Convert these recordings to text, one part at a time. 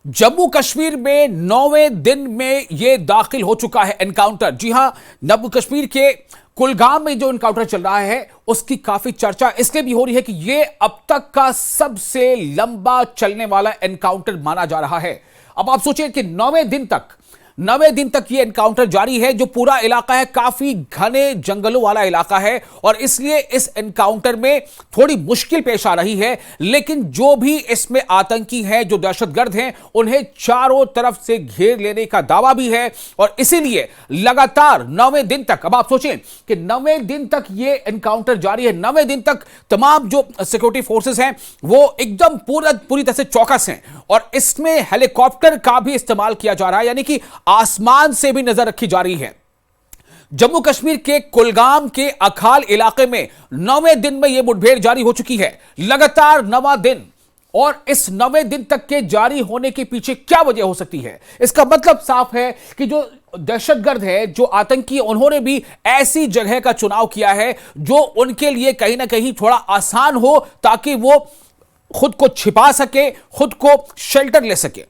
जम्मू कश्मीर में 9वें दिन में यह दाखिल हो चुका है एनकाउंटर। जी हां, जम्मू कश्मीर के कुलगाम में जो एनकाउंटर चल रहा है उसकी काफी चर्चा इसलिए भी हो रही है कि यह अब तक का सबसे लंबा चलने वाला एनकाउंटर माना जा रहा है। अब आप सोचिए कि 9वें दिन तक यह एनकाउंटर जारी है। जो पूरा इलाका है काफी घने जंगलों वाला इलाका है और इसलिए इस एनकाउंटर में थोड़ी मुश्किल पेश आ रही है। लेकिन जो भी इसमें आतंकी हैं, जो दहशतगर्द हैं, उन्हें चारों तरफ से घेर लेने का दावा भी है और इसीलिए लगातार 9वें दिन तक, अब आप सोचें कि 9वें दिन तक यह एनकाउंटर जारी है। 9वें दिन तक तमाम जो सिक्योरिटी फोर्सेस हैं वो एकदम पूरी तरह से चौकस हैं और इसमें हेलीकॉप्टर का भी इस्तेमाल किया जा रहा है, यानी कि आसमान से भी नजर रखी जा रही है। जम्मू कश्मीर के कुलगाम के अखाल इलाके में 9वें दिन में यह मुठभेड़ जारी हो चुकी है। लगातार 9वां दिन, और इस 9वें दिन तक के जारी होने के पीछे क्या वजह हो सकती है? इसका मतलब साफ है कि जो दहशतगर्द है, जो आतंकी, उन्होंने भी ऐसी जगह का चुनाव किया है जो उनके लिए कहीं ना कहीं थोड़ा आसान हो, ताकि वो खुद को छिपा सके, खुद को शेल्टर ले सके।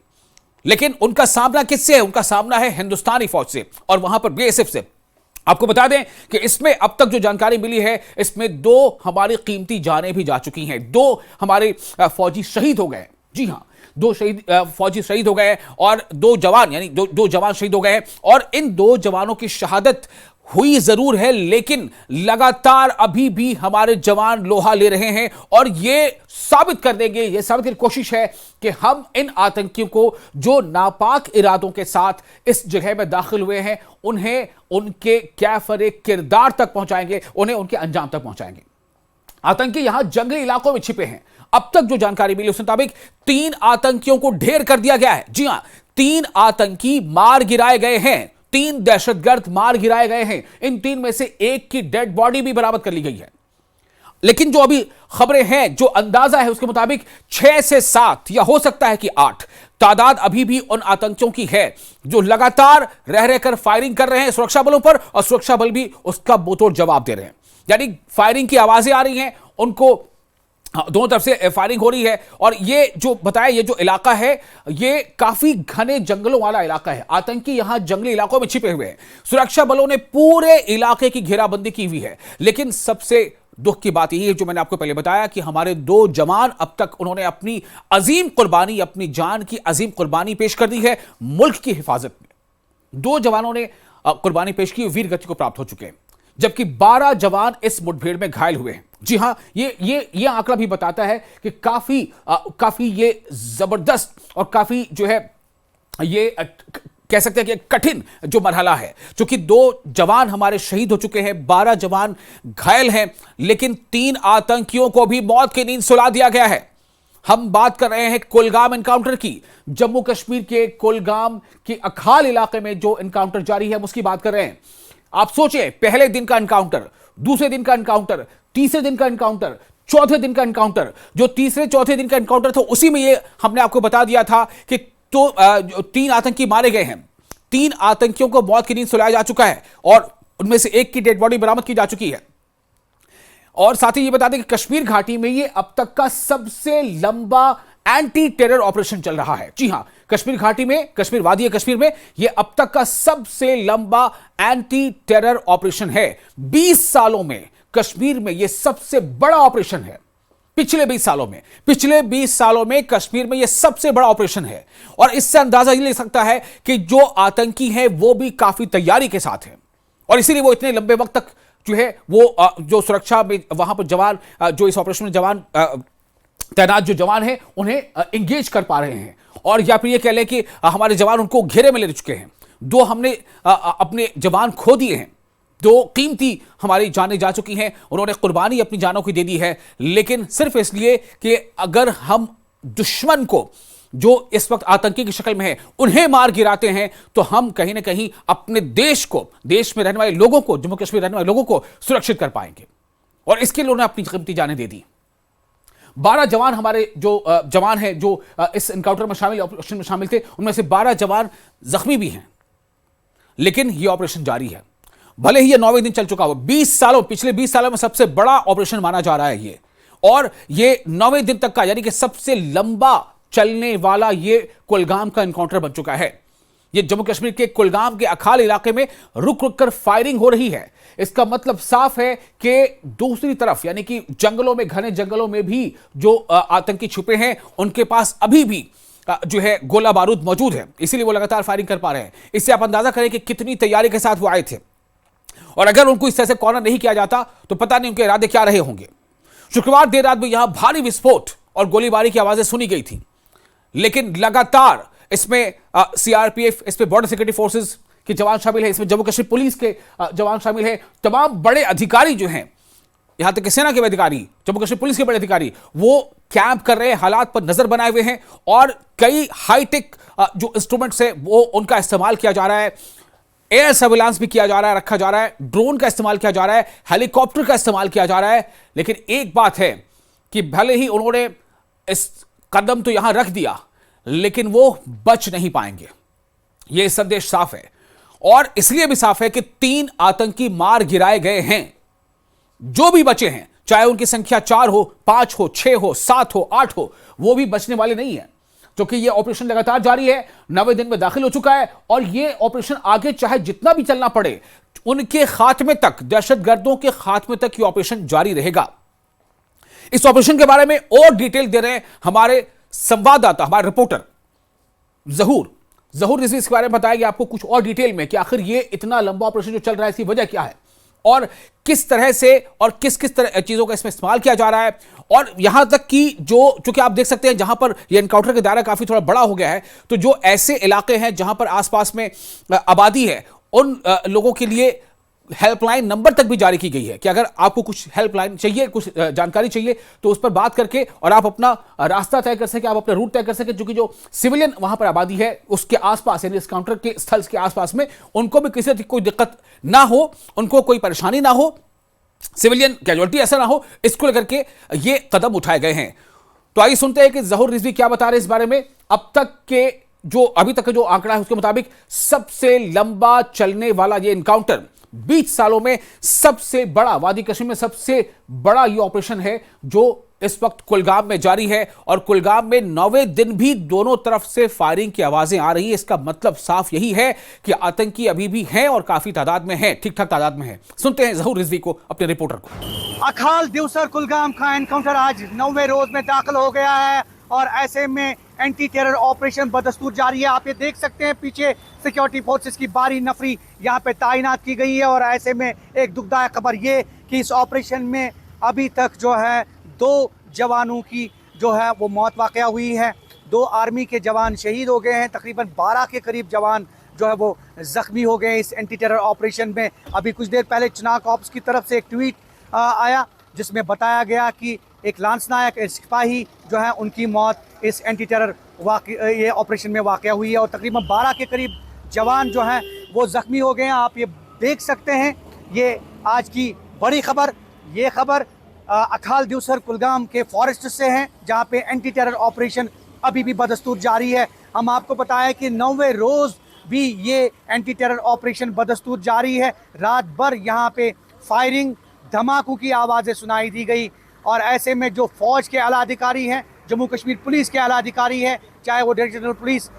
लेकिन उनका सामना किससे है? उनका सामना है हिंदुस्तानी फौज से और वहां पर बीएसएफ से। आपको बता दें कि इसमें अब तक जो जानकारी मिली है, इसमें 2 हमारी कीमती जानें भी जा चुकी हैं। 2 हमारे फौजी शहीद हो गए। जी हां, 2 फौजी शहीद हो गए और 2 जवान, यानी 2 जवान शहीद हो गए। और इन 2 जवानों की शहादत हुई जरूर है, लेकिन लगातार अभी भी हमारे जवान लोहा ले रहे हैं और यह साबित कर देंगे, यह साबित करने की कोशिश है कि हम इन आतंकियों को, जो नापाक इरादों के साथ इस जगह में दाखिल हुए हैं, उन्हें उनके कैफरे किरदार तक पहुंचाएंगे, उन्हें उनके अंजाम तक पहुंचाएंगे। आतंकी यहां जंगली इलाकों में छिपे हैं। अब तक जो जानकारी मिली उस मुताबिक 3 आतंकियों को ढेर कर दिया गया है। जी हां, 3 आतंकी मार गिराए गए हैं, 3 दहशतगर्द मार गिराए गए हैं। इन 3 में से एक की डेड बॉडी भी बरामद कर ली गई है। लेकिन जो अभी खबरें हैं, जो अंदाजा है, उसके मुताबिक 6 से 7 या हो सकता है कि 8 तादाद अभी भी उन आतंकियों की है जो लगातार रह रहकर फायरिंग कर रहे हैं सुरक्षा बलों पर, और सुरक्षा बल भी उसका मुंहतोड़ जवाब दे रहे हैं। यानी फायरिंग की आवाजें आ रही हैं, उनको दोनों तरफ से फायरिंग हो रही है। और ये जो बताया, ये जो इलाका है, ये काफी घने जंगलों वाला इलाका है। आतंकी यहां जंगली इलाकों में छिपे हुए हैं। सुरक्षा बलों ने पूरे इलाके की घेराबंदी की हुई है। लेकिन सबसे दुख की बात यही है, जो मैंने आपको पहले बताया, कि हमारे 2 जवान अब तक उन्होंने अपनी अजीम कुर्बानी, अपनी जान की अजीम कुर्बानी पेश कर दी है मुल्क की हिफाजत में। 2 जवानों ने कुर्बानी पेश की, वीर गति को प्राप्त हो चुके हैं, जबकि 12 जवान इस मुठभेड़ में घायल हुए हैं। जी हां, ये आंकड़ा भी बताता है कि काफी ये जबरदस्त और काफी जो है, ये कह सकते हैं कि कठिन जो मरहला है, क्योंकि 2 जवान हमारे शहीद हो चुके हैं, 12 जवान घायल हैं, लेकिन 3 आतंकियों को भी मौत की नींद सुला दिया गया है। हम बात कर रहे हैं कुलगाम एनकाउंटर की। जम्मू कश्मीर के कुलगाम के अखाल इलाके में जो एनकाउंटर जारी है, हम उसकी बात कर रहे हैं। आप सोचिए, पहले दिन का एनकाउंटर, दूसरे दिन का एनकाउंटर, तीसरे दिन का एनकाउंटर, चौथे दिन का एनकाउंटर। जो तीसरे चौथे दिन का एनकाउंटर था, उसी में ये हमने आपको बता दिया था कि 3 आतंकी मारे गए हैं। 3 आतंकियों को मौत की नींद सुलाया जा चुका है और उनमें से एक की डेड बॉडी बरामद की जा चुकी है। और साथ ही ये बता दें कि कश्मीर घाटी में ये अब तक का सबसे लंबा एंटी टेरर ऑपरेशन चल रहा है। जी हां, कश्मीर घाटी में, कश्मीर वादी कश्मीर में यह अब तक का सबसे लंबा एंटी टेरर ऑपरेशन है। 20 सालों में कश्मीर में यह सबसे बड़ा ऑपरेशन है। पिछले 20 सालों में कश्मीर में यह सबसे बड़ा ऑपरेशन है। और इससे अंदाजा ये ले सकता है कि जो आतंकी हैं वो भी काफी तैयारी के साथ हैं और इसीलिए वो इतने लंबे वक्त तक जो है वो जो सुरक्षा में वहां पर जवान, जो इस ऑपरेशन में जवान तैनात जो जवान हैं, उन्हें एंगेज कर पा रहे हैं। और या फिर ये कह लें कि हमारे जवान उनको घेरे में ले चुके हैं। 2 हमने अपने जवान खो दिए हैं, 2 कीमती हमारी जानें जा चुकी हैं। उन्होंने कुर्बानी अपनी जानों की दे दी है, लेकिन सिर्फ इसलिए कि अगर हम दुश्मन को, जो इस वक्त आतंकी की शक्ल में है, उन्हें मार गिराते हैं, तो हम कहीं ना कहीं अपने देश को, देश में रहने वाले लोगों को, जम्मू कश्मीर रहने वाले लोगों को सुरक्षित कर पाएंगे। और इसके लिए उन्होंने अपनी कीमती जानें दे दी। 12 जवान हमारे जो जवान हैं, जो इस एनकाउंटर में शामिल, ऑपरेशन में शामिल थे, उनमें से 12 जवान जख्मी भी हैं। लेकिन यह ऑपरेशन जारी है, भले ही यह 9वें दिन चल चुका हो। पिछले 20 सालों में सबसे बड़ा ऑपरेशन माना जा रहा है ये। और ये 9वें दिन तक का, यानी कि सबसे लंबा चलने वाला ये कुलगाम का एनकाउंटर बन चुका है। ये जम्मू कश्मीर के कुलगाम के अखाल इलाके में रुक रुक कर फायरिंग हो रही है। इसका मतलब साफ है कि दूसरी तरफ यानी कि जंगलों में, घने जंगलों में भी जो आतंकी छुपे हैं, उनके पास अभी भी जो है गोला बारूद मौजूद है, इसीलिए वो लगातार फायरिंग कर पा रहे हैं। इससे आप अंदाजा करें कि कितनी तैयारी के साथ वो आए थे, और अगर उनको इस तरह से कॉर्नर नहीं किया जाता तो पता नहीं उनके इरादे क्या रहे होंगे। शुक्रवार देर रात में यहां भारी विस्फोट और गोलीबारी की आवाजें सुनी गई थी, लेकिन लगातार इसमें सीआरपीएफ, इसमें बॉर्डर सिक्योरिटी फोर्सेस के जवान शामिल है, इसमें जम्मू कश्मीर पुलिस के जवान शामिल है, तमाम बड़े अधिकारी जो हैं, यहां तक कि सेना के अधिकारी, जम्मू कश्मीर पुलिस के बड़े अधिकारी, वो कैंप कर रहे हैं, हालात पर नजर बनाए हुए हैं, और कई हाईटेक जो इंस्ट्रूमेंट्स है वो उनका इस्तेमाल किया जा रहा है। एयर सर्विलांस भी किया जा रहा है, रखा जा रहा है, ड्रोन का इस्तेमाल किया जा रहा है, हेलीकॉप्टर का इस्तेमाल किया जा रहा है। लेकिन एक बात है कि भले ही उन्होंने इस कदम तो यहां रख दिया, लेकिन वो बच नहीं पाएंगे, यह संदेश साफ है। और इसलिए भी साफ है कि 3 आतंकी मार गिराए गए हैं। जो भी बचे हैं, चाहे उनकी संख्या 4 हो, 5 हो, 6 हो, 7 हो, 8 हो, वो भी बचने वाले नहीं है, क्योंकि यह ऑपरेशन लगातार जारी है, 9वें दिन में दाखिल हो चुका है, और यह ऑपरेशन आगे चाहे जितना भी चलना पड़े, उनके खात्मे तक, दहशतगर्दों के खात्मे तक यह ऑपरेशन जारी रहेगा। इस ऑपरेशन के बारे में और डिटेल दे रहे हैं हमारे संवाददाता, हमारे रिपोर्टर जहूर रिजवी। इसके बारे में बताएंगे आपको कुछ और डिटेल में कि आखिर ये इतना लंबा ऑपरेशन जो चल रहा है, इसकी वजह क्या है, और किस तरह से और किस किस तरह चीजों का इसमें इस्तेमाल किया जा रहा है। और यहां तक कि चूंकि आप देख सकते हैं जहां पर यह एनकाउंटर का दायरा काफी थोड़ा बड़ा हो गया है, तो जो ऐसे इलाके हैं जहां पर आसपास में आबादी है, उन लोगों के लिए हेल्पलाइन नंबर तक भी जारी की गई है कि अगर आपको कुछ हेल्पलाइन चाहिए, कुछ जानकारी चाहिए, तो उस पर बात करके और आप अपना रास्ता तय कर सके, आप अपना रूट तय कर सके, क्योंकि जो सिविलियन वहां पर आबादी है उसके आसपास, यानी इस काउंटर के स्थल के आसपास में, उनको भी किसी कोई दिक्कत ना हो, उनको कोई परेशानी ना हो, सिविलियन कैजुअलिटी ऐसा ना हो, इसको लेकर के ये कदम उठाए गए हैं। तो आइए सुनते हैं कि जहूर रिजवी क्या बता रहे हैं इस बारे में। अब तक के जो अभी तक का जो आंकड़ा है उसके मुताबिक सबसे लंबा चलने वाला ये एनकाउंटर 20 सालों में सबसे बड़ा, वादी कश्मीर में सबसे बड़ा ये ऑपरेशन है जो इस वक्त कुलगाम में जारी है। और कुलगाम में 9वें दिन भी दोनों तरफ से फायरिंग की आवाजें आ रही है। इसका मतलब साफ यही है कि आतंकी अभी भी हैं और काफी तादाद में हैं, ठीक ठाक तादाद में हैं। सुनते हैं जहूर रिजवी को, अपने रिपोर्टर को। अखाल दिवसर कुलगाम का एनकाउंटर आज 9वें रोज में दाखिल हो गया है, और ऐसे में एंटी टेरर ऑपरेशन बदस्तूर जारी है। आप ये देख सकते हैं पीछे सिक्योरिटी फोर्सेस की भारी नफरी यहाँ पे तैनात की गई है। और ऐसे में एक दुखदायक खबर ये कि इस ऑपरेशन में अभी तक जो है 2 जवानों की जो है वो मौत वाक़या हुई है। 2 आर्मी के जवान शहीद हो गए हैं। तकरीबन 12 के करीब जवान जो है वो ज़ख्मी हो गए इस एंटी टेरर ऑपरेशन में। अभी कुछ देर पहले चुनाव कॉप्स की तरफ से एक ट्वीट आया जिसमें बताया गया कि एक लांस नायक, एक सिपाही जो है उनकी मौत इस एंटी टेरर ये ऑपरेशन में वाक़या हुई है, और तकरीबन 12 के करीब जवान जो हैं वो ज़ख्मी हो गए हैं। आप ये देख सकते हैं, ये आज की बड़ी खबर। ये खबर अखाल दिवसर कुलगाम के फॉरेस्ट से है, जहाँ पे एंटी टेरर ऑपरेशन अभी भी बदस्तूर जारी है। हम आपको बताएं कि 9वें रोज़ भी ये एंटी टेरर ऑपरेशन बदस्तूर जारी है। रात भर यहाँ पे फायरिंग, धमाकों की आवाज़ें सुनाई दी गई, और ऐसे में जो फ़ौज के आला अधिकारी हैं, जम्मू कश्मीर पुलिस के आला अधिकारी हैं, चाहे वो डायरेक्टर जनरल पुलिस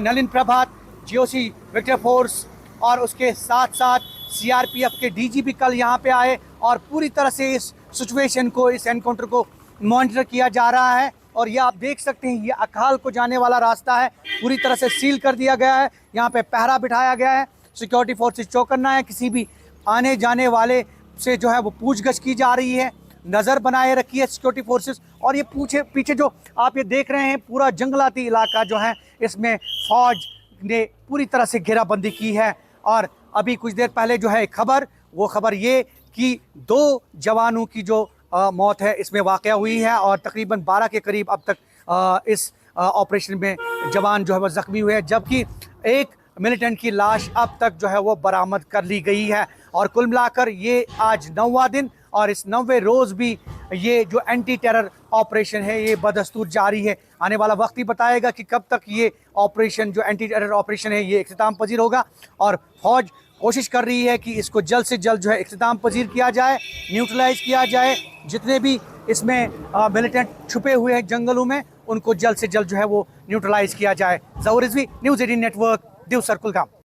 नलिन प्रभात, जीओसी विक्टर फोर्स, और उसके साथ साथ सीआरपीएफ के डीजीपी कल यहाँ पे आए, और पूरी तरह से इस सिचुएशन को, इस एनकाउंटर को मॉनिटर किया जा रहा है। और ये आप देख सकते हैं, ये अखाल को जाने वाला रास्ता है, पूरी तरह से सील कर दिया गया है। यहाँ पे पहरा बिठाया गया है, सिक्योरिटी फोर्सेस चौकन्ना है, किसी भी आने जाने वाले से जो है वो पूछगछ की जा रही है, नज़र बनाए रखी है सिक्योरिटी फोर्सेस। और ये पीछे जो आप ये देख रहे हैं पूरा जंगलाती इलाका जो है, इसमें फ़ौज ने पूरी तरह से घेराबंदी की है। और अभी कुछ देर पहले जो है खबर, वो खबर ये कि 2 जवानों की जो मौत है इसमें वाक़या हुई है, और तकरीबन 12 के करीब अब तक इस ऑपरेशन में जवान जो है वो ज़ख्मी हुए हैं, जबकि एक मिलिटेंट की लाश अब तक जो है वो बरामद कर ली गई है। और कुल मिलाकर ये आज 9वां दिन, और इस 9वें रोज़ भी ये जो एंटी टेरर ऑपरेशन है ये बदस्तूर जारी है। आने वाला वक्त ही बताएगा कि कब तक ये ऑपरेशन, जो एंटी टेरर ऑपरेशन है, ये इख्तिताम पजीर होगा। और फ़ौज कोशिश कर रही है कि इसको जल्द से जल्द जो है इख्तिताम पजीर किया जाए, न्यूट्रलाइज़ किया जाए। जितने भी इसमें मिलिटेंट छुपे हुए हैं जंगलों में, उनको जल्द से जल्द जो है वो न्यूट्रलाइज किया जाए। ज़हूर रिजवी, न्यूज़ 18 नेटवर्क, दिवसर कुलगाम।